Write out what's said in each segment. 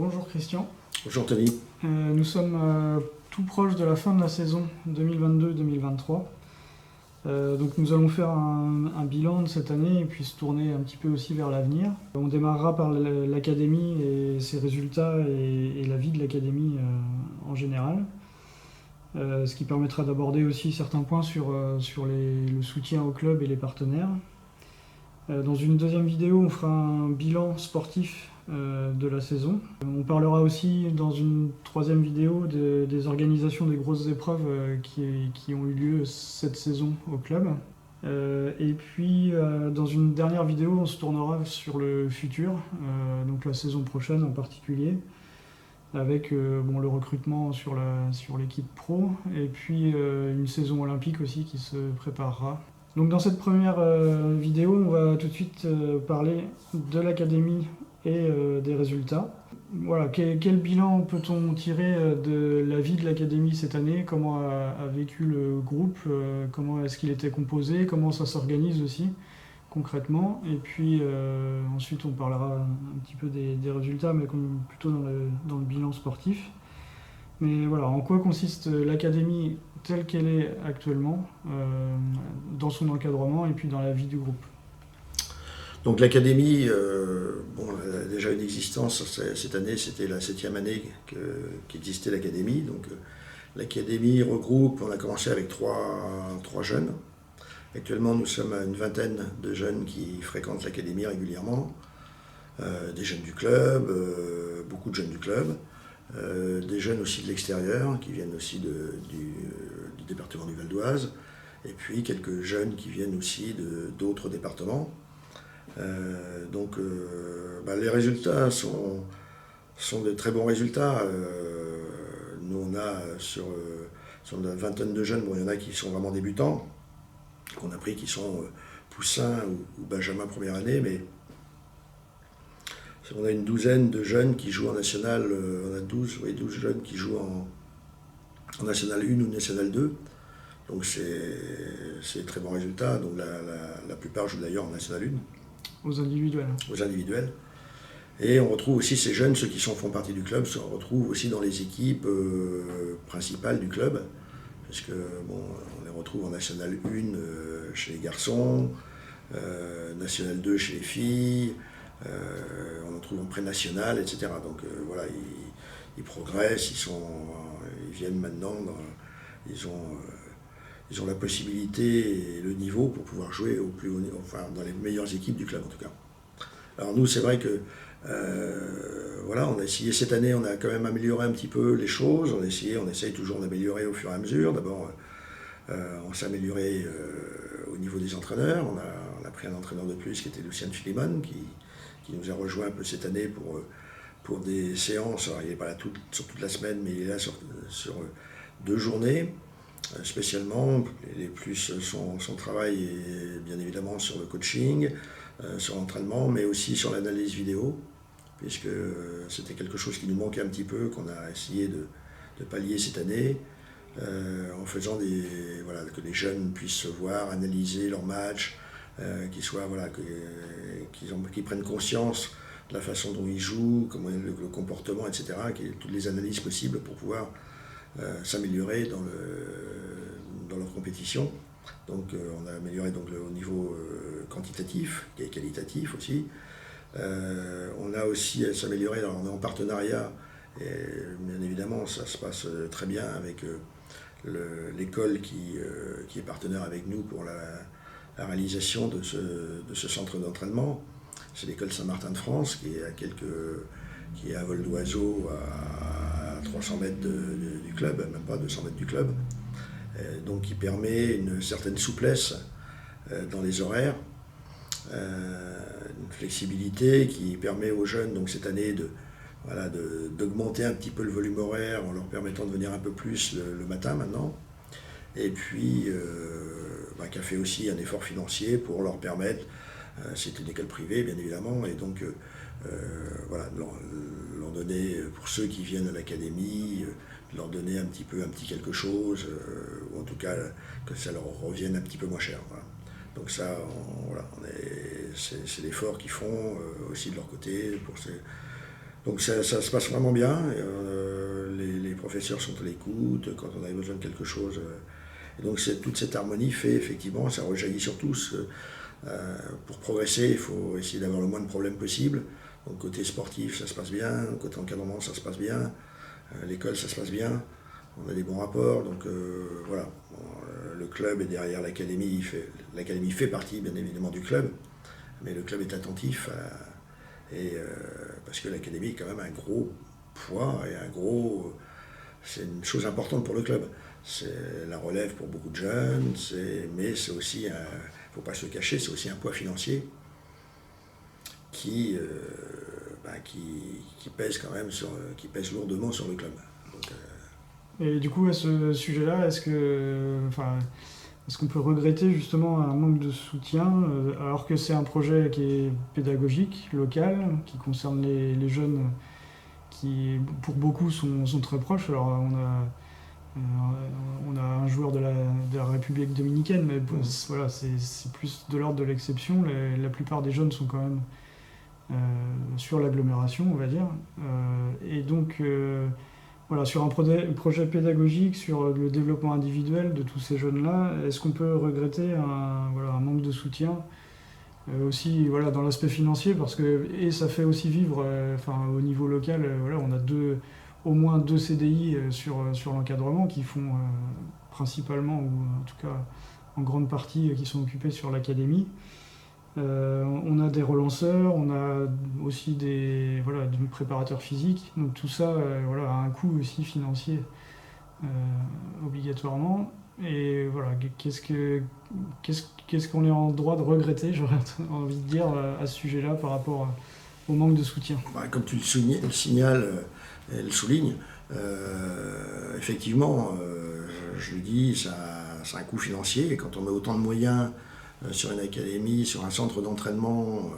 Bonjour Christian. Bonjour Tony. Nous sommes tout proches de la fin de la saison 2022-2023. Donc nous allons faire un bilan de cette année et puis se tourner un petit peu aussi vers l'avenir. On démarrera par l'académie et ses résultats et la vie de l'académie en général. Ce qui permettra d'aborder aussi certains points sur le soutien au club et les partenaires. Dans une deuxième vidéo, on fera un bilan sportif de la saison. On parlera aussi dans une troisième vidéo des organisations des grosses épreuves qui ont eu lieu cette saison au club. Et puis dans une dernière vidéo, on se tournera sur le futur, donc la saison prochaine en particulier, avec le recrutement sur l'équipe pro et puis une saison olympique aussi qui se préparera. Donc dans cette première vidéo, on va tout de suite parler de l'académie et des résultats. Voilà, quel bilan peut-on tirer de la vie de l'académie cette année? Comment a vécu le groupe? Comment est-ce qu'il était composé? Comment ça s'organise aussi concrètement? Et puis ensuite on parlera un petit peu des résultats, mais plutôt dans le bilan sportif. Mais voilà, en quoi consiste l'académie telle qu'elle est actuellement, dans son encadrement et puis dans la vie du groupe? Donc l'académie, elle a déjà une existence. Cette année, c'était la 7e année qu'existait l'académie. Donc l'académie regroupe, on a commencé avec trois jeunes. Actuellement, nous sommes à une vingtaine de jeunes qui fréquentent l'académie régulièrement. Des jeunes du club, beaucoup de jeunes du club. Des jeunes aussi de l'extérieur, qui viennent aussi du département du Val d'Oise, et puis quelques jeunes qui viennent aussi d'autres départements. Les résultats sont de très bons résultats. Nous, on a sur une vingtaine de jeunes, il y en a qui sont vraiment débutants, qu'on a pris qui sont poussins ou benjamin première année, mais on a une douzaine de jeunes qui jouent en national, on a 12 jeunes qui jouent en national 1 ou national 2. Donc c'est très bon résultat. Donc la plupart jouent d'ailleurs en national 1. Aux individuels. Aux individuels. Et on retrouve aussi ces jeunes, ceux qui font partie du club, se retrouvent aussi dans les équipes principales du club. Parce que on les retrouve en national 1 chez les garçons, national 2 chez les filles. On en trouve en pré-national, etc. Donc ils progressent, ils viennent maintenant, ils ont la possibilité et le niveau pour pouvoir jouer au plus haut, dans les meilleures équipes du club en tout cas. Alors nous, c'est vrai que on a essayé cette année, on a quand même amélioré un petit peu les choses, on essaye toujours d'améliorer au fur et à mesure. D'abord, on s'est amélioré au niveau des entraîneurs, on a pris un entraîneur de plus qui était Lucien Philimon, qui nous a rejoint un peu cette année pour des séances. Alors, il n'est pas là sur toute la semaine, mais il est là sur 2 journées, spécialement. Son travail est bien évidemment sur le coaching, sur l'entraînement, mais aussi sur l'analyse vidéo, puisque c'était quelque chose qui nous manquait un petit peu, qu'on a essayé de pallier cette année, en faisant que les jeunes puissent se voir, analyser leurs matchs, qu'ils prennent conscience de la façon dont ils jouent, comment le comportement, etc., qu'il y ait toutes les analyses possibles pour pouvoir s'améliorer dans leur compétition. Donc on a amélioré au niveau quantitatif et qualitatif aussi. On a aussi à s'améliorer, alors on est en partenariat, et bien évidemment ça se passe très bien avec l'école qui est partenaire avec nous pour la réalisation de ce centre d'entraînement. C'est l'école Saint-Martin de France qui est à vol d'oiseau à 300 mètres du club, même pas 200 mètres du club. Donc qui permet une certaine souplesse dans les horaires, une flexibilité qui permet aux jeunes donc cette année d'augmenter un petit peu le volume horaire en leur permettant de venir un peu plus le matin maintenant. Et puis qui a fait aussi un effort financier pour leur permettre, c'est une école privée bien évidemment, et donc leur donner, pour ceux qui viennent à l'académie, leur donner un petit quelque chose, ou en tout cas que ça leur revienne un petit peu moins cher. Voilà. Donc ça, c'est l'effort qu'ils font aussi de leur côté Donc ça se passe vraiment bien. Les professeurs sont à l'écoute quand on a besoin de quelque chose. Et donc toute cette harmonie fait effectivement, ça rejaillit sur tous. Pour progresser, il faut essayer d'avoir le moins de problèmes possible. Donc côté sportif, ça se passe bien. Côté encadrement, ça se passe bien. L'école, ça se passe bien. On a des bons rapports. Donc voilà. Bon, le club est derrière l'académie. L'académie fait partie, bien évidemment, du club. Mais le club est attentif parce que l'académie est quand même un gros poids et c'est une chose importante pour le club. C'est la relève pour beaucoup de jeunes, mais c'est aussi, il ne faut pas se le cacher, c'est aussi un poids financier qui pèse quand même qui pèse lourdement sur le club. Donc, Et du coup, à ce sujet-là, est-ce qu'on peut regretter justement un manque de soutien, alors que c'est un projet qui est pédagogique, local, qui concerne les jeunes qui, pour beaucoup, sont très proches. Alors, on a un joueur de la République dominicaine, mais voilà, c'est plus de l'ordre de l'exception. La plupart des jeunes sont quand même sur l'agglomération, on va dire. Et donc, voilà, sur un projet pédagogique, sur le développement individuel de tous ces jeunes-là, est-ce qu'on peut regretter un manque de soutien aussi voilà, dans l'aspect financier, parce que ça fait aussi vivre au niveau local, voilà, on a au moins 2 CDI sur l'encadrement qui font principalement, ou en tout cas en grande partie, qui sont occupés sur l'académie. On a des relanceurs, on a aussi des préparateurs physiques, donc tout ça a un coût aussi financier obligatoirement. Et voilà, qu'est-ce qu'on est en droit de regretter, j'aurais envie de dire, à ce sujet-là par rapport au manque de soutien. Comme tu le signales et le soulignes, effectivement, je le dis, ça a un coût financier, et quand on met autant de moyens sur une académie, sur un centre d'entraînement,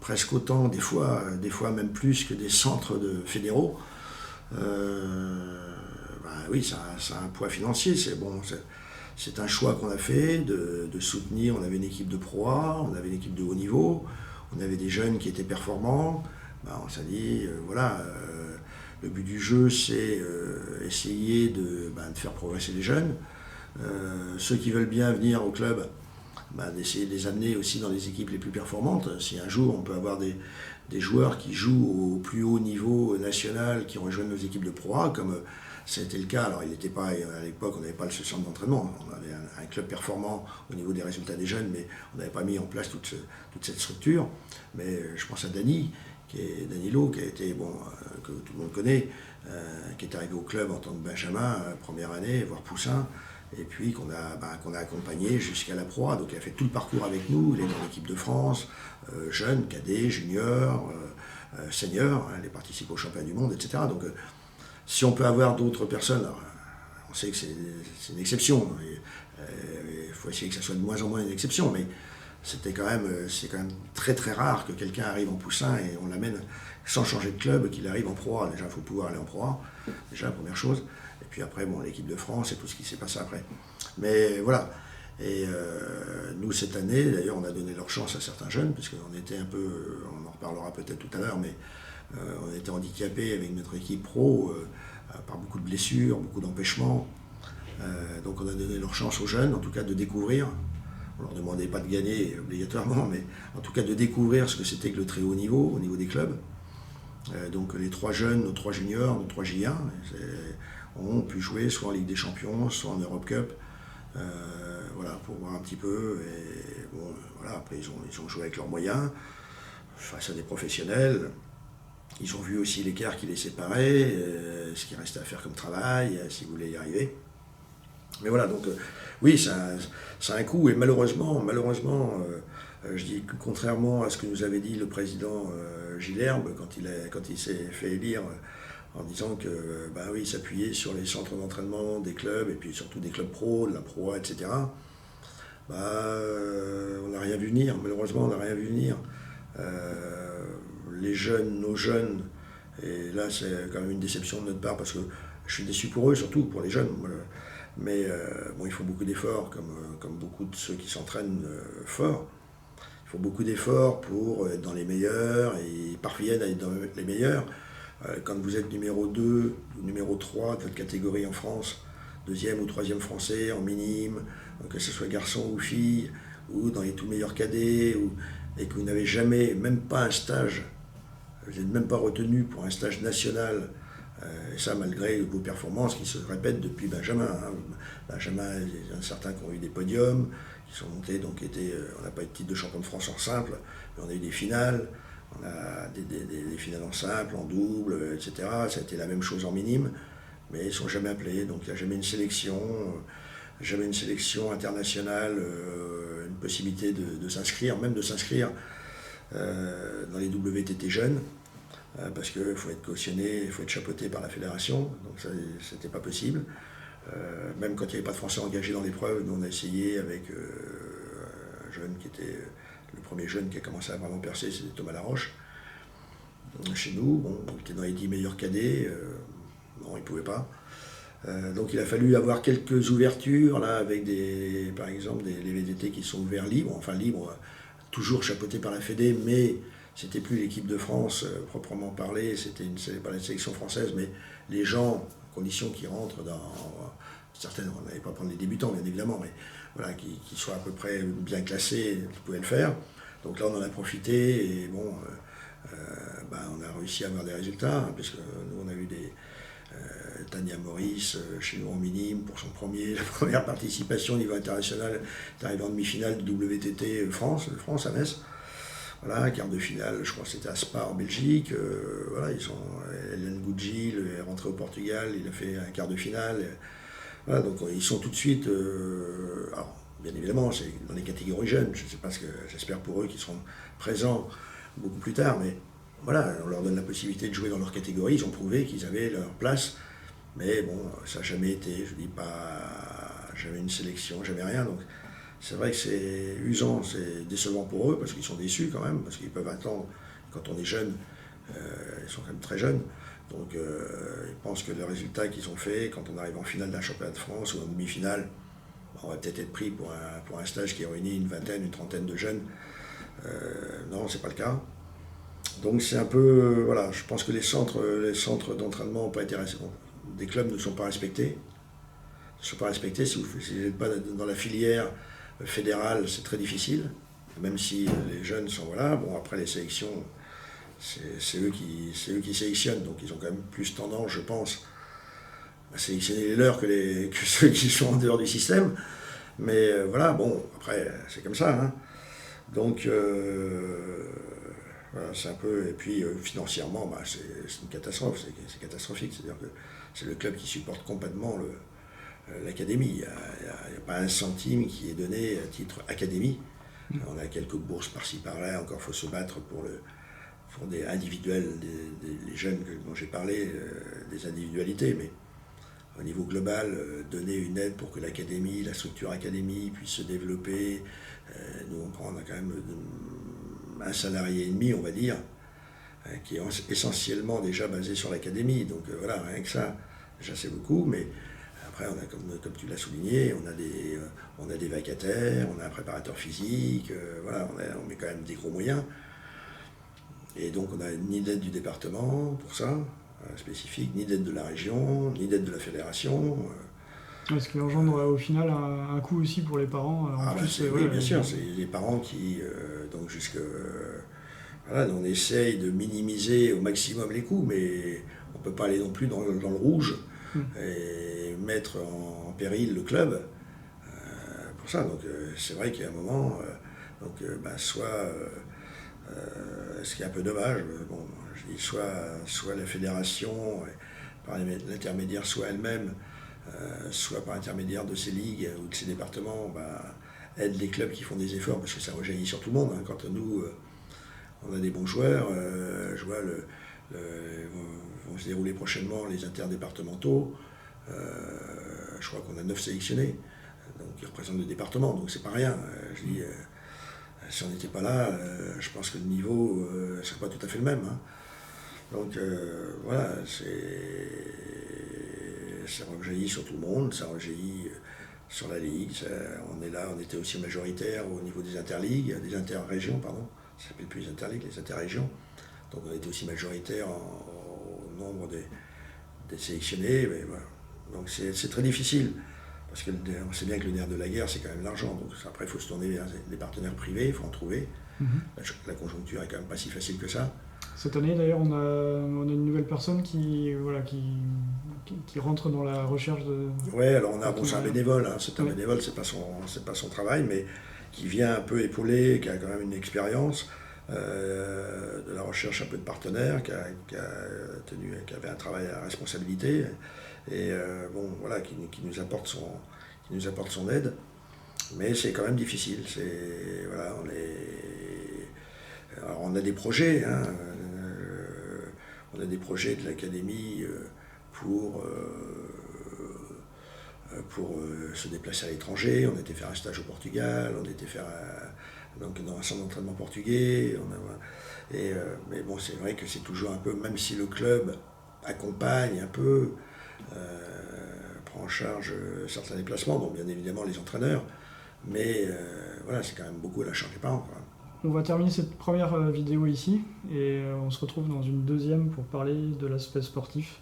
presque autant, des fois même plus que des centres fédéraux, oui, ça a un poids financier. C'est un choix qu'on a fait de soutenir. On avait une équipe de Pro A, on avait une équipe de haut niveau, on avait des jeunes qui étaient performants. On s'est dit, le but du jeu, c'est essayer de faire progresser les jeunes. Ceux qui veulent bien venir au club, d'essayer de les amener aussi dans les équipes les plus performantes. Si un jour on peut avoir des joueurs qui jouent au plus haut niveau national, qui rejoignent nos équipes de Pro A, comme c'était le cas. Alors il n'était pas, à l'époque on n'avait pas ce centre d'entraînement, on avait un club performant au niveau des résultats des jeunes, mais on n'avait pas mis en place toute cette structure. Mais je pense à Danilo, qui a été, que tout le monde connaît, qui est arrivé au club en tant que Benjamin, première année, voire Poussin, et puis qu'on a accompagné jusqu'à la Pro A. Donc il a fait tout le parcours avec nous, il est dans l'équipe de France, jeune, cadet, junior, senior, il participe au championnat du monde, etc. Donc si on peut avoir d'autres personnes, alors, on sait que c'est une exception, il faut essayer que ça soit de moins en moins une exception, mais c'est quand même très très rare que quelqu'un arrive en Poussin et on l'amène sans changer de club, qu'il arrive en Pro A. Déjà, il faut pouvoir aller en Pro A, déjà la première chose. Et puis après, l'équipe de France et tout ce qui s'est passé après. Mais voilà. Et nous, cette année, d'ailleurs, on a donné leur chance à certains jeunes, parce qu'on était un peu, on en reparlera peut-être tout à l'heure, mais on était handicapés avec notre équipe pro par beaucoup de blessures, beaucoup d'empêchements. Donc on a donné leur chance aux jeunes, en tout cas de découvrir. On ne leur demandait pas de gagner obligatoirement, mais en tout cas de découvrir ce que c'était que le très haut niveau, au niveau des clubs. Donc les 3 jeunes, nos 3 juniors, nos 3 J1, ont pu jouer soit en Ligue des Champions, soit en Europe Cup, pour voir un petit peu. Et après ils ont joué avec leurs moyens, face à des professionnels. Ils ont vu aussi l'écart qui les séparait, ce qui restait à faire comme travail, s'ils voulaient y arriver. Mais voilà, donc oui, ça a un coût, et malheureusement, je dis que contrairement à ce que nous avait dit le président Gilles Herbe quand il s'est fait élire, en disant que il s'appuyait sur les centres d'entraînement des clubs, et puis surtout des clubs pro, de la Pro A, etc. On n'a rien vu venir, malheureusement on n'a rien vu venir. Les jeunes, nos jeunes, et là c'est quand même une déception de notre part, parce que je suis déçu pour eux, surtout pour les jeunes. Mais ils font beaucoup d'efforts, comme beaucoup de ceux qui s'entraînent fort. il faut beaucoup d'efforts pour être dans les meilleurs, et ils parviennent à être dans les meilleurs. Quand vous êtes numéro 2 ou numéro 3 de votre catégorie en France, deuxième ou troisième français en minime, que ce soit garçon ou fille, ou dans les tout meilleurs cadets, et que vous n'avez jamais, même pas un stage, vous n'êtes même pas retenu pour un stage national, et ça malgré vos performances qui se répètent depuis Benjamin. Benjamin, il y en a certains qui ont eu des podiums, qui sont montés, donc on n'a pas eu de titre de champion de France en simple, mais on a eu des finales, on a des finales en simple, en double, etc. Ça a été la même chose en minime, mais ils ne sont jamais appelés, donc il n'y a jamais une sélection internationale, une possibilité de s'inscrire, même de s'inscrire dans les WTT jeunes, parce qu'il faut être cautionné, il faut être chapeauté par la fédération, donc ça, c'était pas possible. Même quand il n'y avait pas de Français engagés dans l'épreuve, nous on a essayé avec un jeune qui était le premier jeune qui a commencé à vraiment percer, c'était Thomas Laroche. Chez nous, bon, il était dans les 10 meilleurs cadets, non, il ne pouvait pas. Donc il a fallu avoir quelques ouvertures, là, avec par exemple les VTT qui sont ouverts libres, enfin libres, toujours chapeautés par la Fédé, mais c'était plus l'équipe de France proprement parlé, c'était pas la sélection française, mais les gens, conditions qui rentrent dans certaines, on n'allait pas prendre les débutants bien évidemment, mais voilà, qui soient à peu près bien classés, qui pouvaient le faire. Donc là on en a profité et bon, on a réussi à avoir des résultats, hein, puisque nous on a eu Tania Maurice chez nous en minime pour la première participation au niveau international, est arrivé en demi-finale de WTT France à Metz. Voilà, quart de finale, je crois que c'était à Spa en Belgique. Voilà, Hélène Goudjil est rentré au Portugal, il a fait un quart de finale. Voilà, donc ils sont tout de suite. Alors, bien évidemment, c'est dans les catégories jeunes. Je ne sais pas j'espère pour eux qu'ils seront présents beaucoup plus tard, mais voilà, on leur donne la possibilité de jouer dans leur catégorie. Ils ont prouvé qu'ils avaient leur place, mais bon, ça n'a jamais été, je dis pas, jamais une sélection, jamais rien. Donc, c'est vrai que c'est usant, c'est décevant pour eux, parce qu'ils sont déçus quand même, parce qu'ils peuvent attendre, quand on est jeune, ils sont quand même très jeunes, donc ils pensent que le résultat qu'ils ont fait, quand on arrive en finale d'un championnat de France ou en demi-finale, on va peut-être être pris pour un stage qui réunit une vingtaine, une trentaine de jeunes. Non, c'est pas le cas. Donc c'est un peu, voilà, je pense que les centres d'entraînement n'ont pas été des clubs ne sont pas respectés. Ne sont pas respectés, si vous n'êtes pas dans la filière fédérale, c'est très difficile, même si les jeunes sont voilà. Bon, après les sélections, c'est eux qui sélectionnent, donc ils ont quand même plus tendance, je pense, à sélectionner les leurs que ceux qui sont en dehors du système. Mais voilà, bon, après c'est comme ça, hein. Donc voilà, c'est un peu, et puis financièrement, c'est une catastrophe, c'est catastrophique, c'est-à-dire que c'est le club qui supporte complètement l'académie. Il n'y a pas un centime qui est donné à titre académie. On a quelques bourses par-ci par-là, encore il faut se battre pour des individuels, les jeunes dont j'ai parlé, des individualités, mais au niveau global, donner une aide pour que l'académie, la structure académie puisse se développer. Nous on a quand même un salarié et demi, on va dire, qui est essentiellement déjà basé sur l'académie, donc voilà, rien que ça, déjà c'est beaucoup, mais après, on a, comme tu l'as souligné, on a des vacataires, on a un préparateur physique, voilà, on met quand même des gros moyens. Et donc, on n'a ni d'aide du département pour ça, spécifique, ni d'aide de la région, ni d'aide de la fédération. Ce qui engendre au final un coût aussi pour les parents. Oui, bien sûr, c'est les parents qui, donc voilà, on essaye de minimiser au maximum les coûts, mais on ne peut pas aller non plus dans le rouge. Et mettre en péril le club pour ça. Donc c'est vrai qu'il y a un moment, ce qui est un peu dommage, bon, je dis soit la fédération, par l'intermédiaire, soit elle-même, soit par l'intermédiaire de ses ligues ou de ses départements, aide les clubs qui font des efforts, parce que ça rejaillit sur tout le monde. Hein. Quand nous, on a des bons joueurs, je vois vont se dérouler prochainement les interdépartementaux. Je crois qu'on a 9 sélectionnés, donc qui représentent le département, donc c'est pas rien. Je dis, si on n'était pas là, je pense que le niveau ne serait pas tout à fait le même. Hein. Donc voilà, ça rejaillit sur tout le monde, ça rejaillit sur la Ligue. On est là, on était aussi majoritaire au niveau des interligues, des interrégions, pardon. Ça ne s'appelle plus les interligues, les interrégions. Donc on était aussi majoritaire au nombre des sélectionnés. Mais voilà. Donc c'est très difficile. Parce qu'on sait bien que le nerf de la guerre, c'est quand même l'argent. Donc après, il faut se tourner vers les partenaires privés, il faut en trouver. La conjoncture est quand même pas si facile que ça. Cette année, d'ailleurs, on a une nouvelle personne qui rentre dans la recherche de... Ouais, alors c'est un bénévole, hein. C'est un bénévole, c'est pas son travail, mais qui vient un peu épauler, qui a quand même une expérience de la recherche un peu de partenaires, qui avait un travail à responsabilité, et voilà, qui nous apporte son aide. Mais c'est quand même difficile. Voilà, alors on a des projets, hein, on a des projets de l'académie pour se déplacer à l'étranger. On était faire un stage au Portugal, on était faire dans un centre d'entraînement portugais. Mais bon, c'est vrai que c'est toujours un peu, même si le club accompagne un peu, prend en charge certains déplacements, bon, bien évidemment les entraîneurs, mais voilà, c'est quand même beaucoup à la charge des parents, quoi. On va terminer cette première vidéo ici et on se retrouve dans une deuxième pour parler de l'aspect sportif.